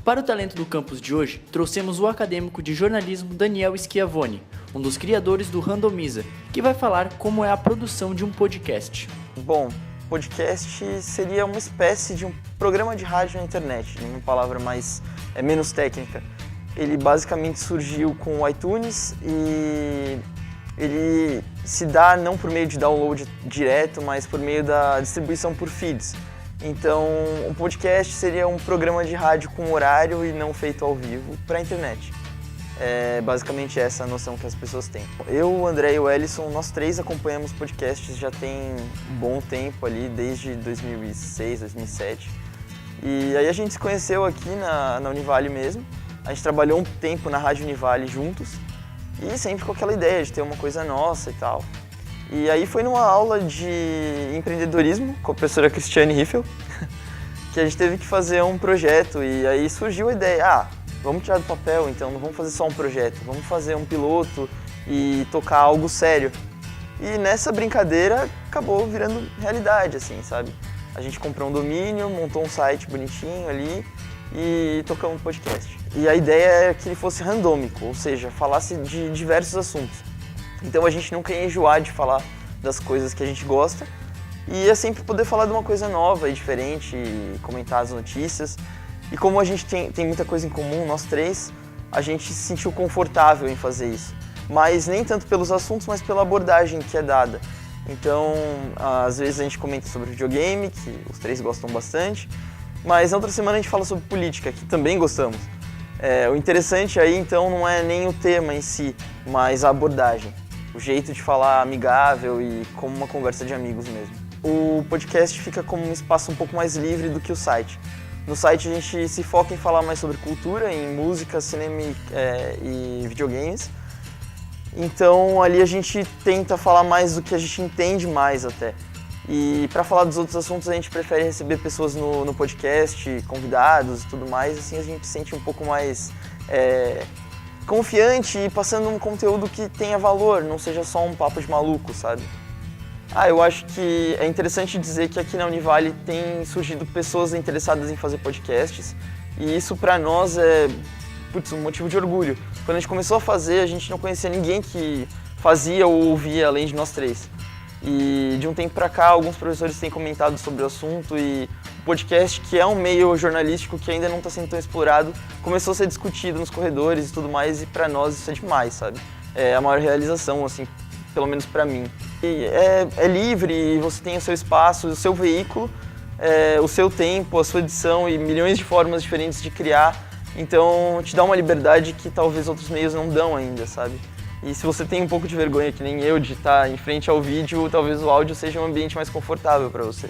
Para o Talento do Campus de hoje, trouxemos o acadêmico de jornalismo Daniel Schiavone, um dos criadores do Randomiza, que vai falar como é a produção de um podcast. Bom, podcast seria uma espécie de um programa de rádio na internet, em uma palavra menos técnica. Ele basicamente surgiu com o iTunes e ele se dá não por meio de download direto, mas por meio da distribuição por feeds. Então, um podcast seria um programa de rádio com horário e não feito ao vivo para a internet. É basicamente essa a noção que as pessoas têm. Eu, o André e o Ellison, nós três acompanhamos podcasts já tem um bom tempo ali, desde 2006, 2007. E aí a gente se conheceu aqui na Univale mesmo. A gente trabalhou um tempo na Rádio Univale juntos e sempre com aquela ideia de ter uma coisa nossa e tal. E aí foi numa aula de empreendedorismo com a professora Cristiane Riffel que a gente teve que fazer um projeto e aí surgiu a ideia, vamos tirar do papel então, não vamos fazer só um projeto, vamos fazer um piloto e tocar algo sério. E nessa brincadeira acabou virando realidade, assim, sabe? A gente comprou um domínio, montou um site bonitinho ali e tocamos um podcast. E a ideia era que ele fosse randômico, ou seja, falasse de diversos assuntos. Então a gente nunca ia enjoar de falar das coisas que a gente gosta e ia sempre poder falar de uma coisa nova e diferente e comentar as notícias. E como a gente tem muita coisa em comum, nós três, a gente se sentiu confortável em fazer isso. Mas nem tanto pelos assuntos, mas pela abordagem que é dada. Então, às vezes a gente comenta sobre videogame, que os três gostam bastante, mas na outra semana a gente fala sobre política, que também gostamos. O interessante aí, então, não é nem o tema em si, mas a abordagem. O jeito de falar amigável e como uma conversa de amigos mesmo. O podcast fica como um espaço um pouco mais livre do que o site. No site a gente se foca em falar mais sobre cultura, em música, cinema e videogames. Então ali a gente tenta falar mais do que a gente entende mais até. E para falar dos outros assuntos a gente prefere receber pessoas no podcast, convidados e tudo mais, assim a gente se sente um pouco mais confiante e passando um conteúdo que tenha valor, não seja só um papo de maluco, sabe? Eu acho que é interessante dizer que aqui na Univale tem surgido pessoas interessadas em fazer podcasts e isso para nós é um motivo de orgulho. Quando a gente começou a fazer, a gente não conhecia ninguém que fazia ou ouvia além de nós três. E de um tempo para cá, alguns professores têm comentado sobre o assunto e o podcast, que é um meio jornalístico que ainda não está sendo tão explorado, começou a ser discutido nos corredores e tudo mais, e para nós isso é demais, sabe? É a maior realização, assim, pelo menos para mim. E é livre, você tem o seu espaço, o seu veículo, o seu tempo, a sua edição e milhões de formas diferentes de criar, então te dá uma liberdade que talvez outros meios não dão ainda, sabe? E se você tem um pouco de vergonha, que nem eu, de estar em frente ao vídeo, talvez o áudio seja um ambiente mais confortável para você.